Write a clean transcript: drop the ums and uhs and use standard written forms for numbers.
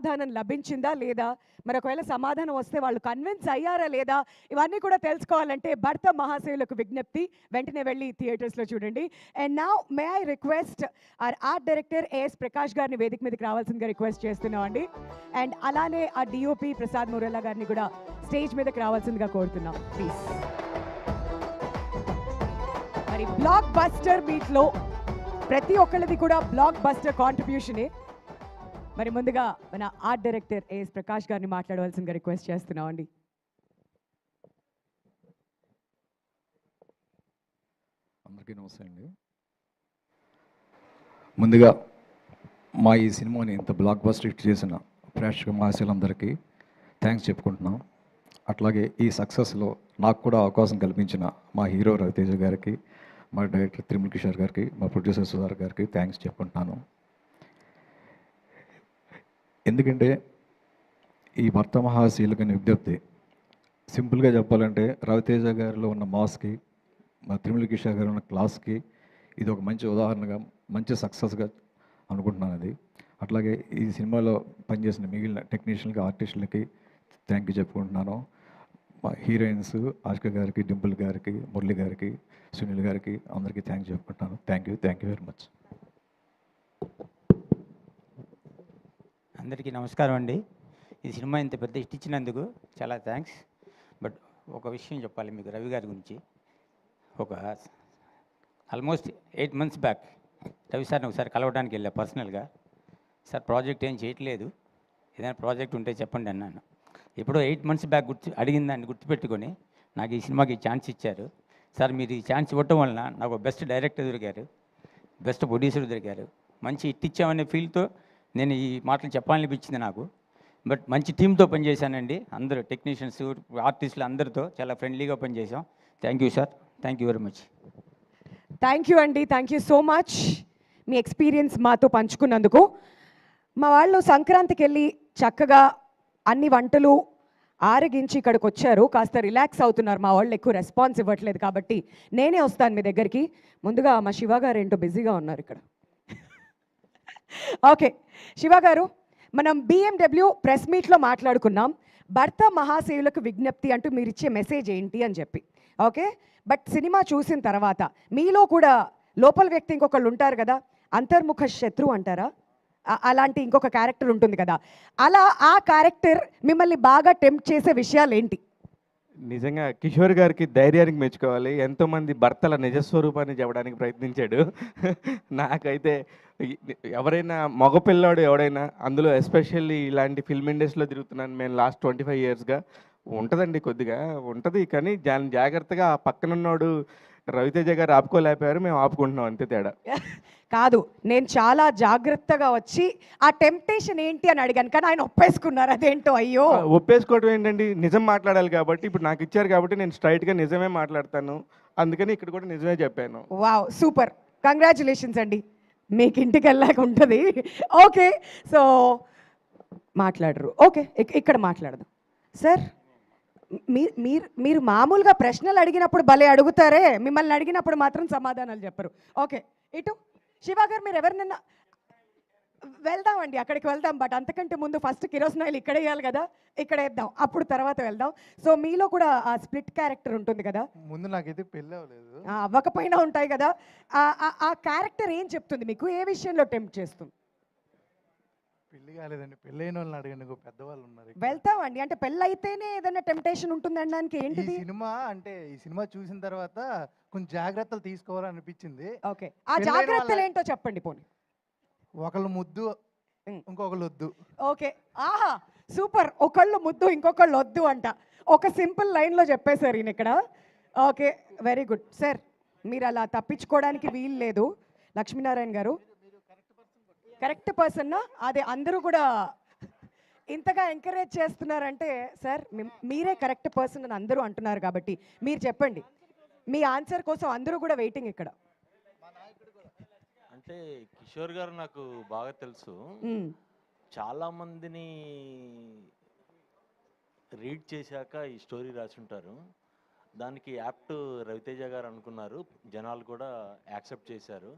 సమాధానం లభించిందా లేదా, మరి ఒకవేళ సమాధానం వస్తే వాళ్ళు కన్విన్స్ అయ్యారా లేదా, ఇవన్నీ కూడా తెలుసుకోవాలంటే భర్త మహాశయులకు విజ్ఞప్తి, వెంటనే వెళ్ళి థియేటర్స్లో చూడండి. And now may I request art director A S Prakash గారిని వేదిక మీదకి రావాల్సిందిగా రిక్వెస్ట్ చేస్తున్నాం అండి. అండ్ అలానే ఆ డిఓపి ప్రసాద్ మురల్లా గారిని కూడా స్టేజ్ మీదకి రావాల్సిందిగా కోరుతున్నాం ప్లీజ్. మరి బ్లాక్ బస్టర్ మీట్లో ప్రతి ఒక్కళ్ళది కూడా బ్లాక్ బస్టర్ కాంట్రిబ్యూషనే. మరి ముందుగా మన ఆర్ట్ డైరెక్టర్ ఏఎస్ ప్రకాష్ గారిని మాట్లాడవలసిందిగా రిక్వెస్ట్ చేస్తున్నాం అండి. అందరికీ నమస్తే అండి. ముందుగా మా ఈ సినిమాని ఇంత బ్లాక్ బస్టర్ హిట్ చేసిన ప్రేక్షక మహాశయులందరికీ థ్యాంక్స్ చెప్పుకుంటున్నాం. అట్లాగే ఈ సక్సెస్లో నాకు కూడా అవకాశం కల్పించిన మా హీరో రవితేజ గారికి, మా డైరెక్టర్ తిరుమల కిషోర్ గారికి, మా ప్రొడ్యూసర్ సుధార్ గారికి థ్యాంక్స్ చెప్పుకుంటున్నాను. ఎందుకంటే ఈ భర్త మహాశీలకని విజ్ఞప్తి సింపుల్గా చెప్పాలంటే రవితేజ గారిలో ఉన్న మాస్కి, మా తిరుమల కిషోర్ గారు ఉన్న క్లాస్కి ఇది ఒక మంచి ఉదాహరణగా, మంచి సక్సెస్గా అనుకుంటున్నాను. అది అట్లాగే ఈ సినిమాలో పనిచేసిన మిగిలిన టెక్నీషియన్కి, ఆర్టిస్టులకి థ్యాంక్ యూ చెప్పుకుంటున్నాను. మా హీరోయిన్స్ ఆష్క గారికి, డింపుల్ గారికి, మురళి గారికి, సునీల్ గారికి అందరికీ థ్యాంక్ చెప్పుకుంటున్నాను. Thank you very much. అందరికీ నమస్కారం అండి. ఈ సినిమా ఇంత పెద్ద హిట్ ఇచ్చినందుకు చాలా థ్యాంక్స్. బట్ ఒక విషయం చెప్పాలి మీకు రవి గారి గురించి. ఒక ఆల్మోస్ట్ 8 months బ్యాక్ రవి సార్ని ఒకసారి కలవడానికి వెళ్ళా పర్సనల్గా. సార్ ప్రాజెక్ట్ ఏం చేయట్లేదు, ఏదైనా ప్రాజెక్ట్ ఉంటే చెప్పండి అన్నాను. ఎప్పుడో 8 months బ్యాక్ అడిగిన దాన్ని గుర్తుపెట్టుకొని నాకు ఈ సినిమాకి ఛాన్స్ ఇచ్చారు. సార్ మీరు ఈ ఛాన్స్ ఇవ్వటం వలన నాకు బెస్ట్ డైరెక్టర్ దొరికారు, బెస్ట్ ప్రొడ్యూసర్ దొరికారు, మంచి హిట్ ఇచ్చామనే ఫీల్తో నేను ఈ మాటలు చెప్పాలనిపించింది నాకు. బట్ మంచి టీంతో పనిచేశానండి. అందరూ టెక్నీషియన్స్, ఆర్టిస్టులు అందరితో చాలా ఫ్రెండ్లీగా పనిచేసాం. Thank you sir, thank you very much. Thank you అండి, థ్యాంక్ యూ సో మచ్ మీ ఎక్స్పీరియన్స్ మాతో పంచుకున్నందుకు. మా వాళ్ళు సంక్రాంతికి వెళ్ళి చక్కగా అన్ని వంటలు ఆరగించి ఇక్కడికి వచ్చారు, కాస్త రిలాక్స్ అవుతున్నారు. మా వాళ్ళు ఎక్కువ రెస్పాన్స్ ఇవ్వట్లేదు కాబట్టి నేనే వస్తాను మీ దగ్గరికి. ముందుగా మా శివ గారు ఏంటో బిజీగా ఉన్నారు ఇక్కడ. ఓకే శివ గారు, మనం BMW ప్రెస్ మీట్లో మాట్లాడుకున్నాం భర్త మహాశయులకు విజ్ఞప్తి అంటూ మీరు ఇచ్చే మెసేజ్ ఏంటి అని చెప్పి. ఓకే, బట్ సినిమా చూసిన తర్వాత మీలో కూడా లోపల వ్యక్తి ఇంకొకళ్ళు ఉంటారు కదా, అంతర్ముఖ శత్రువు అంటారా, అలాంటి ఇంకొక క్యారెక్టర్ ఉంటుంది కదా, అలా ఆ క్యారెక్టర్ మిమ్మల్ని బాగా టెంప్ట్ చేసే విషయాలు ఏంటి? నిజంగా కిషోర్ గారికి ధైర్యానికి మెచ్చుకోవాలి. ఎంతోమంది భర్తల నిజస్వరూపాన్ని చెప్పడానికి ప్రయత్నించాడు. నాకైతే ఎవరైనా మగపిల్లాడు ఎవడైనా, అందులో ఎస్పెషల్లీ ఇలాంటి ఫిల్మ్ ఇండస్ట్రీలో తిరుగుతున్నాను మేము లాస్ట్ 25 yearsగా, ఉంటుందండి కొద్దిగా ఉంటుంది, కానీ జాగ్రత్తగా ఆ పక్కనున్నోడు రవితేజ గారు ఆపుకోలేకపోయారు, మేము ఆపుకుంటున్నాం, అంతే తేడా. కాదు, నేను చాలా జాగ్రత్తగా వచ్చి ఆ టెంప్టేషన్ ఏంటి అని అడిగాను, కానీ ఆయన ఒప్పేసుకున్నారు. అదేంటో అయ్యో. ఒప్పేసుకోవడం ఏంటండి, నిజం మాట్లాడాలి కాబట్టి. ఇప్పుడు నాకు ఇచ్చారు కాబట్టి నేను స్ట్రైట్గా నిజమే మాట్లాడతాను, అందుకని ఇక్కడ కూడా నిజమే చెప్పాను. వావ్, సూపర్, కంగ్రాచులేషన్స్ అండి. మీకు ఇంటికి వెళ్ళాక ఉంటుంది. ఓకే, సో మాట్లాడరు. ఓకే, ఇక్కడ మాట్లాడదాం. సార్, మీరు మామూలుగా ప్రశ్నలు అడిగినప్పుడు భలే అడుగుతారే, మిమ్మల్ని అడిగినప్పుడు మాత్రం సమాధానాలు చెప్పరు. ఓకే, ఇటు శివ గారు, మీరు ఎవరినన్నా వెళ్దామండి, అక్కడికి వెళ్దాం. బట్ అంతకంటే ముందు ఫస్ట్ కిరోసినాయిల్ ఇక్కడ వేయాలి కదా, ఇక్కడ వేద్దాం, అప్పుడు తర్వాత వెళ్దాం. సో మీలో కూడా ఆ స్ప్లిట్ క్యారెక్టర్ ఉంటుంది కదా. ముందు నాకైతే పెళ్ళి అవ్వలేదు, అవ్వకపోయినా ఉంటాయి కదా. ఆ క్యారెక్టర్ ఏం చెప్తుంది మీకు, ఏ విషయంలో టెంప్ట్ చేస్తుంది? పెళ్లి కాలేదండి, పెళ్ళైన వాళ్ళని అడగండి, పెద్దవాళ్ళు ఉన్నారు. వెళ్తామండి, అంటే పెళ్ళి అయితేనే ఏదైనా టెంప్టేషన్ ఉంటుంది అనడానికి ఏంటిది? ఈ సినిమా చూసిన తర్వాత కొంచెం జాగ్రత్తలు తీసుకోవాలనిపించింది. ఓకే, ఆ జాగ్రత్తలు ఏంటో చెప్పండి పోనీ. ఒకళ్ళు ముద్దు, ఇంకొకళ్ళు వద్దు. ఓకే, ఆహా సూపర్, ఒకళ్ళు ముద్దు ఇంకొకళ్ళు వద్దు అంట. ఒక సింపుల్ లైన్లో చెప్పేశారు ఈయన ఇక్కడ. ఓకే, వెరీ గుడ్ సార్, మీరు అలా తప్పించుకోవడానికి వీలు లేదు. లక్ష్మీనారాయణ గారు కరెక్ట్ పర్సన్నా? అదే అందరూ కూడా ఇంతగా ఎంకరేజ్ చేస్తున్నారంటే సార్ మీరే కరెక్ట్ పర్సన్ అని అందరూ అంటున్నారు కాబట్టి మీరు చెప్పండి. మీ ఆన్సర్ కోసం అందరూ కూడా వెయిటింగ్ ఇక్కడ. అంటే కిషోర్ గారు నాకు బాగా తెలుసు, చాలా మందిని రీడ్ చేశాక ఈ స్టోరీ రాసి ఉంటారు. దానికి యాప్ట్ రవితేజ గారు అనుకున్నారు, జనాలు కూడా యాక్సెప్ట్ చేశారు.